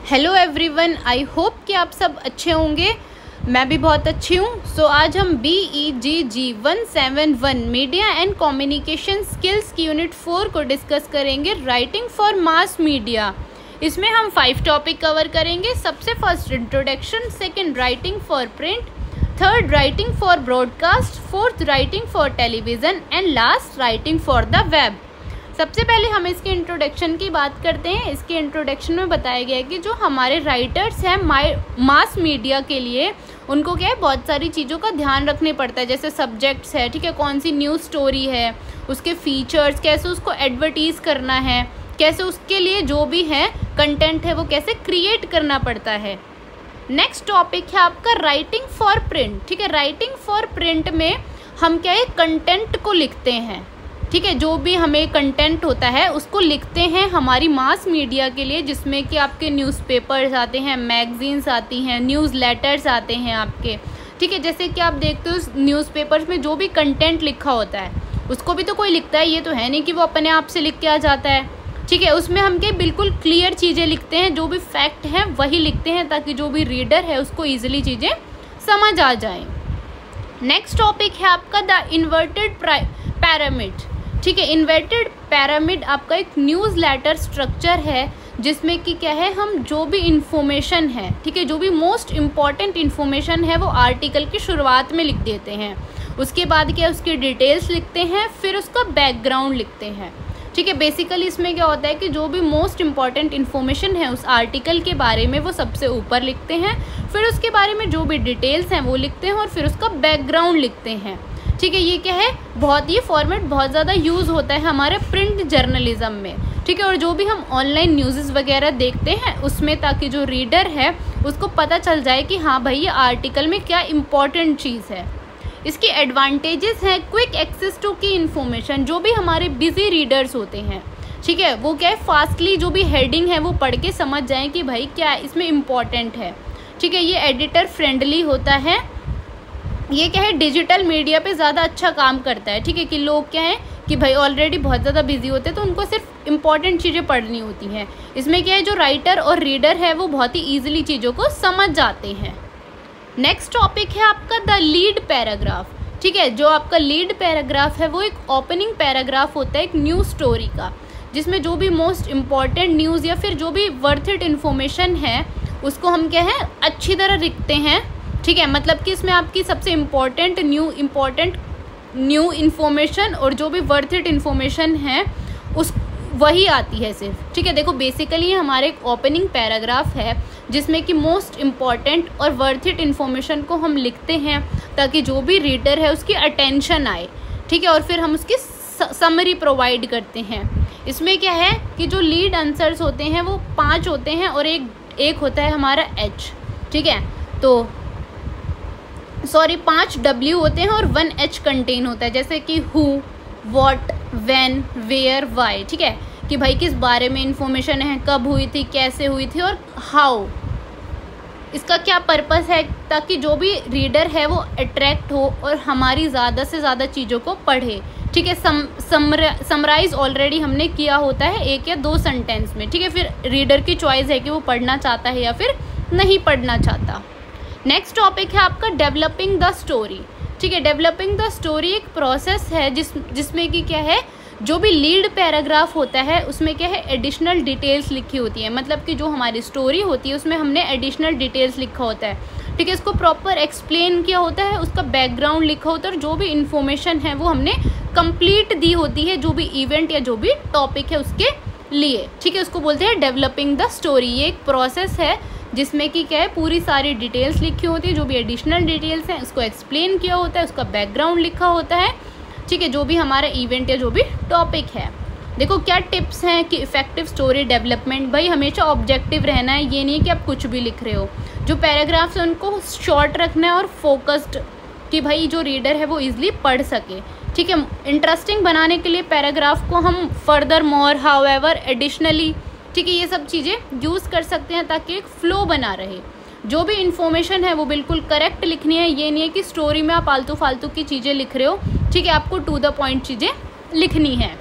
Hello everyone, I hope कि आप सब अच्छे होंगे। मैं भी बहुत अच्छी हूँ। सो आज हम BEGG 171 media and communication skills की यूनिट 4 को डिस्कस करेंगे, राइटिंग फॉर मास मीडिया। इसमें हम 5 टॉपिक कवर करेंगे। सबसे first introduction, second writing for print, third writing for broadcast, fourth writing for television and last writing for the web. सबसे पहले हम इसके इंट्रोडक्शन की बात करते हैं। इसके इंट्रोडक्शन में बताया गया है कि जो हमारे राइटर्स हैं मास मीडिया के लिए, उनको क्या है, बहुत सारी चीज़ों का ध्यान रखने पड़ता है। जैसे सब्जेक्ट्स है, ठीक है, कौन सी न्यूज़ स्टोरी है, उसके फीचर्स, कैसे उसको एडवर्टीज़ करना है, कैसे उसके लिए जो भी है कंटेंट है वो कैसे क्रिएट करना पड़ता है। नेक्स्ट टॉपिक है आपका राइटिंग फॉर प्रिंट। ठीक है, राइटिंग फॉर प्रिंट में हम क्या है, कंटेंट को लिखते हैं। ठीक है, जो भी हमें कंटेंट होता है उसको लिखते हैं हमारी मास मीडिया के लिए, जिसमें कि आपके न्यूज़पेपर्स आते हैं, मैगजीन्स आती हैं, न्यूज़ लेटर्स आते हैं आपके। ठीक है, जैसे कि आप देखते हो न्यूज़पेपर्स में जो भी कंटेंट लिखा होता है उसको भी तो कोई लिखता है, ये तो है नहीं कि वो अपने आप से लिख के आ जाता है। ठीक है, उसमें हम क्या बिल्कुल क्लियर चीज़ें लिखते हैं, जो भी फैक्ट हैं वही लिखते हैं, ताकि जो भी रीडर है उसको ईजिली चीज़ें समझ आ जाएं। नेक्स्ट टॉपिक है आपका द इन्वर्टेड पैरामिड। ठीक है, इन्वर्टेड पैरामिड आपका एक न्यूज़ लेटर स्ट्रक्चर है, जिसमें कि क्या है, हम जो भी इंफॉर्मेशन है, ठीक है, जो भी मोस्ट इम्पॉर्टेंट इन्फॉर्मेशन है वो आर्टिकल की शुरुआत में लिख देते हैं। उसके बाद क्या, उसकी डिटेल्स लिखते हैं, फिर उसका बैकग्राउंड लिखते हैं। ठीक है, बेसिकली इसमें क्या होता है कि जो भी मोस्ट इम्पॉर्टेंट इन्फॉर्मेशन है उस आर्टिकल के बारे में वो सबसे ऊपर लिखते हैं, फिर उसके बारे में जो भी डिटेल्स हैं वो लिखते हैं और फिर उसका बैकग्राउंड लिखते हैं। ठीक है, ये क्या है, बहुत ये फॉर्मेट बहुत ज़्यादा यूज़ होता है हमारे प्रिंट जर्नलिज्म में। ठीक है, और जो भी हम ऑनलाइन न्यूज़ वगैरह देखते हैं उसमें, ताकि जो रीडर है उसको पता चल जाए कि हाँ भाई ये आर्टिकल में क्या इम्पॉर्टेंट चीज़ है। इसकी एडवांटेजेस हैं, क्विक एक्सेस टू की इन्फॉर्मेशन। जो भी हमारे बिजी रीडर्स होते हैं, ठीक है, वो क्या है, फास्टली जो भी हेडिंग है वो पढ़ के समझ जाएं कि भाई क्या इसमें इम्पॉर्टेंट है। ठीक है, ये एडिटर फ्रेंडली होता है। ये क्या है, डिजिटल मीडिया पे ज़्यादा अच्छा काम करता है। ठीक है, कि लोग क्या है कि भाई ऑलरेडी बहुत ज़्यादा बिजी होते हैं, तो उनको सिर्फ इम्पॉर्टेंट चीज़ें पढ़नी होती हैं। इसमें क्या है, जो राइटर और रीडर है वो बहुत ही ईजिली चीज़ों को समझ जाते हैं। नेक्स्ट टॉपिक है आपका द लीड पैराग्राफ। ठीक है, जो आपका लीड पैराग्राफ है वो एक ओपनिंग पैराग्राफ होता है एक न्यूज़ स्टोरी का, जिसमें जो भी मोस्ट इम्पॉर्टेंट न्यूज़ या फिर जो भी वर्थ इट इन्फॉर्मेशन है उसको हम क्या है अच्छी तरह लिखते हैं। ठीक है, मतलब कि इसमें आपकी सबसे इम्पॉर्टेंट न्यू इन्फॉर्मेशन और जो भी वर्थ इट इन्फॉर्मेशन है उस वही आती है सिर्फ। ठीक है, देखो बेसिकली हमारे एक ओपनिंग पैराग्राफ है जिसमें कि मोस्ट इम्पॉर्टेंट और वर्थ इट इन्फॉर्मेशन को हम लिखते हैं, ताकि जो भी रीडर है उसकी अटेंशन आए। ठीक है, और फिर हम उसकी समरी प्रोवाइड करते हैं। इसमें क्या है कि जो लीड आंसर्स होते हैं वो 5 होते हैं और एक होता है हमारा H। ठीक है, तो 5 W होते हैं और 1 H कंटेन होता है, जैसे कि who, what, when, where, why. ठीक है, कि भाई किस बारे में इंफॉर्मेशन है, कब हुई थी, कैसे हुई थी, और हाउ, इसका क्या पर्पस है, ताकि जो भी रीडर है वो अट्रैक्ट हो और हमारी ज़्यादा से ज़्यादा चीज़ों को पढ़े। ठीक है, समराइज ऑलरेडी हमने किया होता है 1 या 2 सेंटेंस में। ठीक है, फिर रीडर की चॉइस है कि वो पढ़ना चाहता है या फिर नहीं पढ़ना चाहता। नेक्स्ट टॉपिक है आपका डेवलपिंग द स्टोरी। ठीक है, डेवलपिंग द स्टोरी एक प्रोसेस है जिसमें कि क्या है, जो भी लीड पैराग्राफ होता है उसमें क्या है, एडिशनल डिटेल्स लिखी होती है। मतलब कि जो हमारी स्टोरी होती है उसमें हमने एडिशनल डिटेल्स लिखा होता है। ठीक है, इसको प्रॉपर एक्सप्लेन किया होता है, उसका बैकग्राउंड लिखा होता है और जो भी इन्फॉर्मेशन है वो हमने कंप्लीट दी होती है, जो भी इवेंट या जो भी टॉपिक है उसके लिए। ठीक है, उसको बोलते हैं डेवलपिंग द स्टोरी। ये एक प्रोसेस है जिसमें कि क्या है, पूरी सारी डिटेल्स लिखी होती है, जो भी एडिशनल डिटेल्स हैं उसको एक्सप्लेन किया होता है, उसका बैकग्राउंड लिखा होता है। ठीक है, जो भी हमारा इवेंट या जो भी टॉपिक है। देखो क्या टिप्स हैं कि इफेक्टिव स्टोरी डेवलपमेंट। भाई हमेशा ऑब्जेक्टिव रहना है, ये नहीं कि आप कुछ भी लिख रहे हो। जो पैराग्राफ्स हैं उनको शॉर्ट रखना है और फोकस्ड, कि भाई जो रीडर है वो ईजिली पढ़ सके। ठीक है, इंटरेस्टिंग बनाने के लिए पैराग्राफ को हम फर्दर, मोर, हाउएवर, एडिशनली, ठीक है, ये सब चीज़ें यूज़ कर सकते हैं ताकि एक फ़्लो बना रहे। जो भी इन्फॉर्मेशन है वो बिल्कुल करेक्ट लिखनी है, ये नहीं है कि स्टोरी में आप फालतू फालतू की चीज़ें लिख रहे हो। ठीक है, आपको टू द पॉइंट चीज़ें लिखनी है।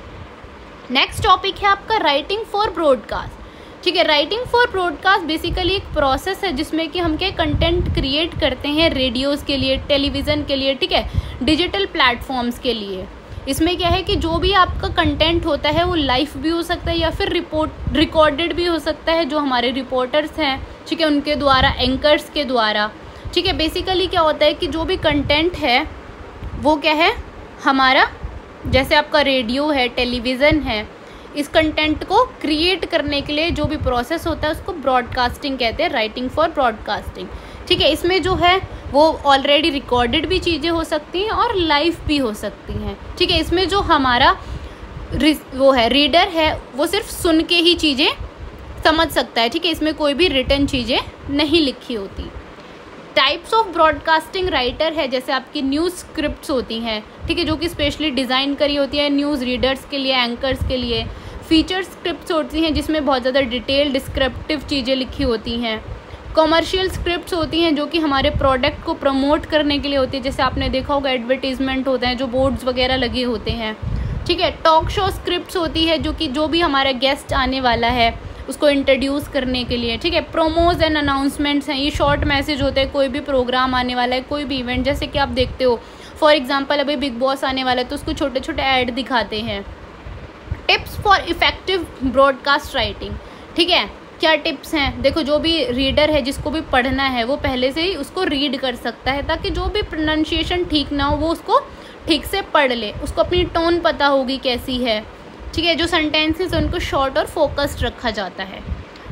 नेक्स्ट टॉपिक है आपका राइटिंग फॉर ब्रॉडकास्ट। ठीक है। राइटिंग फॉर ब्रॉडकास्ट बेसिकली एक प्रोसेस है जिसमें कि हम क्या कंटेंट क्रिएट करते हैं रेडियोज़ के लिए, टेलीविज़न के लिए, ठीक है, डिजिटल प्लेटफॉर्म्स के लिए। इसमें क्या है कि जो भी आपका कंटेंट होता है वो लाइव भी हो सकता है या फिर रिकॉर्डेड भी हो सकता है, जो हमारे रिपोर्टर्स हैं, ठीक है, उनके द्वारा, एंकर्स के द्वारा, ठीक है। बेसिकली क्या होता है कि जो भी कंटेंट है वो क्या है हमारा, जैसे आपका रेडियो है, टेलीविज़न है, इस कंटेंट को क्रिएट करने के लिए जो भी प्रोसेस होता है उसको ब्रॉडकास्टिंग कहते हैं, राइटिंग फॉर ब्रॉडकास्टिंग, ठीक है। इसमें जो है वो ऑलरेडी रिकॉर्डेड भी चीज़ें हो सकती हैं और लाइव भी हो सकती हैं, ठीक है। इसमें जो हमारा वो है रीडर है वो सिर्फ सुन के ही चीज़ें समझ सकता है, ठीक है। इसमें कोई भी रिटन चीज़ें नहीं लिखी होती। टाइप्स ऑफ ब्रॉडकास्टिंग राइटर है, जैसे आपकी न्यूज़ स्क्रिप्ट्स होती हैं, ठीक है, जो कि स्पेशली डिज़ाइन करी होती है न्यूज़ रीडर्स के लिए, एंकर्स के लिए। फीचर स्क्रिप्ट्स होती हैं जिसमें बहुत ज़्यादा डिटेल डिस्क्रिप्टिव चीज़ें लिखी होती हैं। कॉमर्शियल स्क्रिप्ट्स होती हैं जो कि हमारे प्रोडक्ट को प्रमोट करने के लिए होती है, जैसे आपने देखा होगा एडवर्टीजमेंट होते हैं जो बोर्ड्स वगैरह लगे होते हैं, ठीक है। टॉक शो स्क्रिप्ट्स होती है जो कि जो भी हमारा गेस्ट आने वाला है उसको इंट्रोड्यूस करने के लिए, ठीक है। प्रोमोज एंड अनाउंसमेंट्स हैं, ये शॉर्ट मैसेज होते हैं, कोई भी प्रोग्राम आने वाला है, कोई भी इवेंट, जैसे कि आप देखते हो फॉर एग्जांपल अभी बिग बॉस आने वाला है तो उसको छोटे छोटे ऐड दिखाते हैं। Tips for effective broadcast writing, ठीक है, क्या टिप्स हैं, देखो जो भी रीडर है जिसको भी पढ़ना है वो पहले से ही उसको रीड कर सकता है, ताकि जो भी प्रोनाउंसिएशन ठीक ना हो वो उसको ठीक से पढ़ ले, उसको अपनी टोन पता होगी कैसी है, ठीक है। जो सेंटेंसेस उनको शॉर्ट और फोकस्ड रखा जाता है।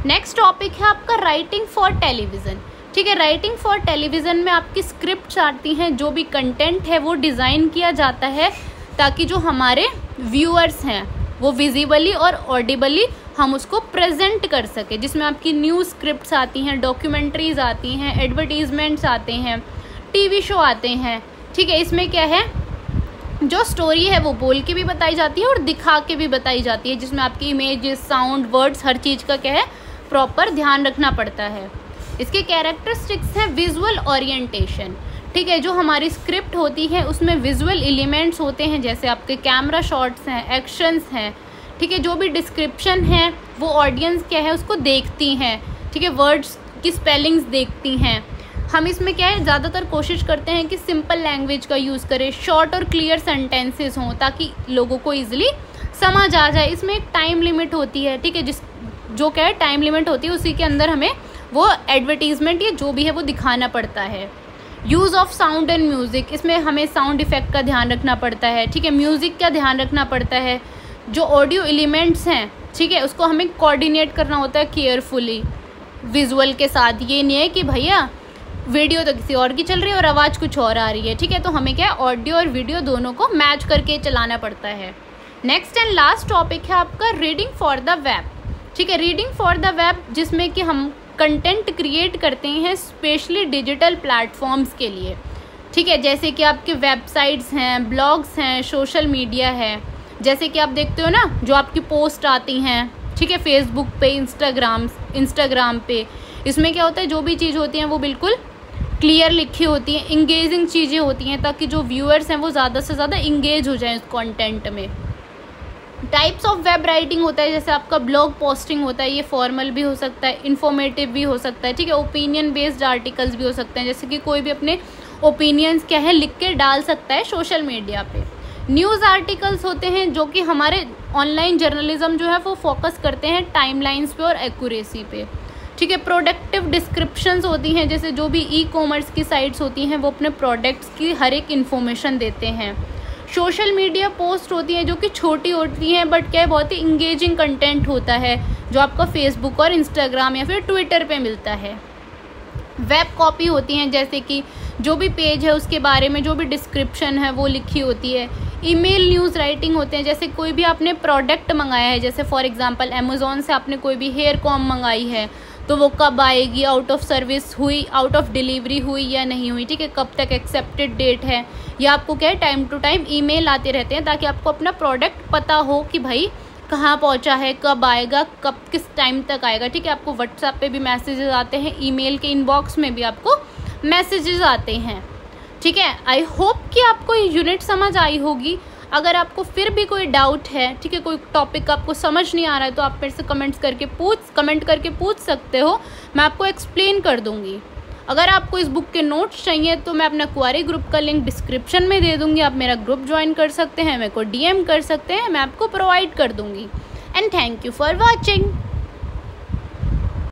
नेक्स्ट टॉपिक है आपका राइटिंग फॉर टेलीविज़न, ठीक है। राइटिंग फॉर टेलीविज़न में आपकी स्क्रिप्ट्स आती हैं, जो भी कंटेंट है वो डिज़ाइन किया जाता है ताकि जो हमारे व्यूअर्स हैं वो विजिबली और ऑडिबली हम उसको प्रेजेंट कर सके, जिसमें आपकी न्यूज़ स्क्रिप्ट्स आती हैं, डॉक्यूमेंट्रीज आती हैं, एडवर्टीजमेंट्स आते हैं, टीवी शो आते हैं, ठीक है। इसमें क्या है जो स्टोरी है वो बोल के भी बताई जाती है और दिखा के भी बताई जाती है, जिसमें आपकी इमेजेस, साउंड, वर्ड्स, हर चीज़ का क्या है प्रॉपर ध्यान रखना पड़ता है। इसके कैरेक्टरिस्टिक्स हैं विजुअल ओरिएंटेशन, ठीक है। जो हमारी स्क्रिप्ट होती है उसमें विजुअल एलिमेंट्स होते हैं, जैसे आपके कैमरा शॉट्स हैं, एक्शंस हैं, ठीक है। जो भी डिस्क्रिप्शन है वो ऑडियंस क्या है उसको देखती हैं, ठीक है, वर्ड्स की स्पेलिंग्स देखती हैं। हम इसमें क्या है ज़्यादातर कोशिश करते हैं कि सिंपल लैंग्वेज का यूज़ करें, शॉर्ट और क्लियर सेंटेंसेस हों ताकि लोगों को ईजिली समझ आ जाए। इसमें एक टाइम लिमिट होती है, ठीक है, जो क्या है टाइम लिमिट होती है, उसी के अंदर हमें वो एडवर्टीजमेंट या जो भी है वो दिखाना पड़ता है। Use of sound and music, इसमें हमें साउंड इफ़ेक्ट का ध्यान रखना पड़ता है, ठीक है, म्यूज़िक का ध्यान रखना पड़ता है। जो ऑडियो एलिमेंट्स हैं, ठीक है, उसको हमें कोऑर्डिनेट करना होता है केयरफुली विजुअल के साथ। ये नहीं है कि भैया वीडियो तो किसी और की चल रही है और आवाज़ कुछ और आ रही है, ठीक है, तो हमें क्या है ऑडियो और वीडियो दोनों को मैच करके चलाना पड़ता है। नेक्स्ट एंड लास्ट टॉपिक है आपका रीडिंग फॉर द वेब, ठीक है। रीडिंग फॉर द वेब जिसमें कि हम कंटेंट क्रिएट करते हैं स्पेशली डिजिटल प्लेटफॉर्म्स के लिए, ठीक है, जैसे कि आपके वेबसाइट्स हैं, ब्लॉग्स हैं, सोशल मीडिया है, जैसे कि आप देखते हो ना जो आपकी पोस्ट आती हैं, ठीक है, फेसबुक पे, इंस्टाग्राम पे, इसमें क्या होता है जो भी चीज़ होती है वो बिल्कुल क्लियर लिखी होती हैं, इंगेजिंग चीज़ें होती हैं ताकि जो व्यूअर्स हैं वो ज़्यादा से ज़्यादा इंगेज हो जाएं उस कंटेंट में। टाइप्स ऑफ वेब राइटिंग होता है, जैसे आपका ब्लॉग पोस्टिंग होता है, ये फॉर्मल भी हो सकता है, इन्फॉर्मेटिव भी हो सकता है, ठीक है, ओपिनियन बेस्ड आर्टिकल्स भी हो सकते हैं, जैसे कि कोई भी अपने ओपिनियंस क्या है लिख के डाल सकता है सोशल मीडिया पे। न्यूज़ आर्टिकल्स होते हैं जो कि हमारे ऑनलाइन जर्नलिज्म जो है वो फोकस करते हैं टाइमलाइंस पे और एक्यूरेसी पे, ठीक है। प्रोडक्टिव डिस्क्रिप्शंस होती हैं, जैसे जो भी ई कॉमर्स की साइट्स होती हैं वो अपने प्रोडक्ट्स की हर एक इन्फॉर्मेशन देते हैं। सोशल मीडिया पोस्ट होती हैं जो कि छोटी होती हैं बट क्या है बहुत ही इंगेजिंग कंटेंट होता है जो आपका फेसबुक और इंस्टाग्राम या फिर ट्विटर पे मिलता है। वेब कॉपी होती हैं, जैसे कि जो भी पेज है उसके बारे में जो भी डिस्क्रिप्शन है वो लिखी होती है। ईमेल न्यूज़ राइटिंग होते हैं, जैसे कोई भी आपने प्रोडक्ट मंगाया है, जैसे फॉर एग्जांपल अमेज़ॉन से आपने कोई भी हेयर कॉम मंगाई है तो वो कब आएगी, आउट ऑफ सर्विस हुई, आउट ऑफ डिलीवरी हुई या नहीं हुई, ठीक है, कब तक एक्सेप्टेड डेट है, या आपको क्या है टाइम टू टाइम ईमेल आते रहते हैं ताकि आपको अपना प्रोडक्ट पता हो कि भाई कहाँ पहुँचा है, कब आएगा, कब किस टाइम तक आएगा, ठीक है। आपको व्हाट्सएप पे भी मैसेजेस आते हैं, ईमेल के इनबॉक्स में भी आपको मैसेजेस आते हैं, ठीक है। आई होप कि आपको ये यूनिट समझ आई होगी। अगर आपको फिर भी कोई डाउट है, ठीक है, कोई टॉपिक आपको समझ नहीं आ रहा है, तो आप मेरे से कमेंट करके पूछ सकते हो, मैं आपको एक्सप्लेन कर दूँगी। अगर आपको इस बुक के नोट्स चाहिए तो मैं अपना क्वारी ग्रुप का लिंक डिस्क्रिप्शन में दे दूँगी, आप मेरा ग्रुप ज्वाइन कर सकते हैं, मेरे को DM कर सकते हैं, मैं आपको प्रोवाइड कर दूँगी। And thank you for watching.